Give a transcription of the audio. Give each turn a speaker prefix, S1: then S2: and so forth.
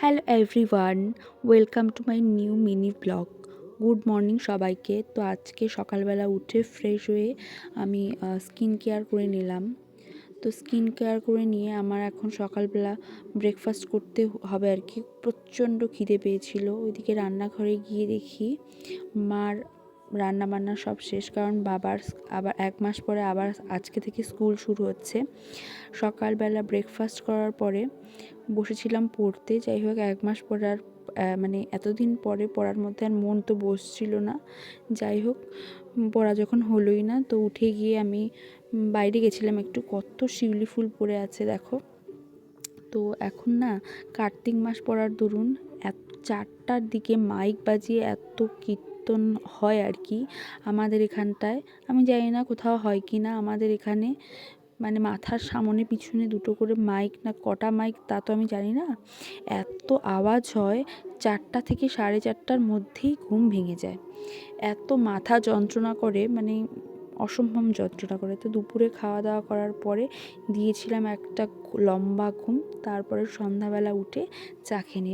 S1: Hello everyone, welcome to my new mini blog. Good morning সবাইকে। তো আজকে সকালবেলা উঠে ফ্রেশ হয়ে আমি স্কিন কেয়ার করে নিলাম। তো স্কিন কেয়ার করে নিয়ে আমার এখন সকালবেলা ব্রেকফাস্ট করতে হবে আর কি। প্রচণ্ড খিদে পেয়েছিল। ওইদিকে রান্নাঘরে গিয়ে দেখি মার রান্না বান্না সব শেষ, কারণ বাবার আবার 1 মাস পরে আবার আজকে থেকে স্কুল শুরু হচ্ছে। সকালবেলা ব্রেকফাস্ট করার পরে বসেছিলাম পড়তে। যাই হোক, 1 মাস পরে আর মানে এতদিন পরে পড়ার মধ্যে আর মন তো বসছিল না। যাই হোক, পড়া যখন হলোই না, তো উঠে গিয়ে আমি বাইরে গেছিলাম একটু। কত শিউলি ফুল পড়ে আছে দেখো। তো এখন না কার্তিক মাস পড়ার দরুন 4টার দিকে মাইক বাজিয়ে এত কীর্তন হয় আর কি আমাদের এখানটায়। আমি জানি না কোথাও হয় কি না আমাদের এখানে, মানে মাথার সামনে পিছনে দুটো করে মাইক, না কটা মাইক তা তো আমি জানি না। এত আওয়াজ হয়, 4টা থেকে 4:30টার মধ্যেই ঘুম ভেঙে যায়। এত মাথা যন্ত্রণা করে, মানে অসম্ভব যন্ত্রণা করে। তো দুপুরে খাওয়া দাওয়া করার পরে দিয়েছিলাম একটা লম্বা ঘুম। তারপরে সন্ধ্যাবেলা উঠে চা খেয়ে নিলাম।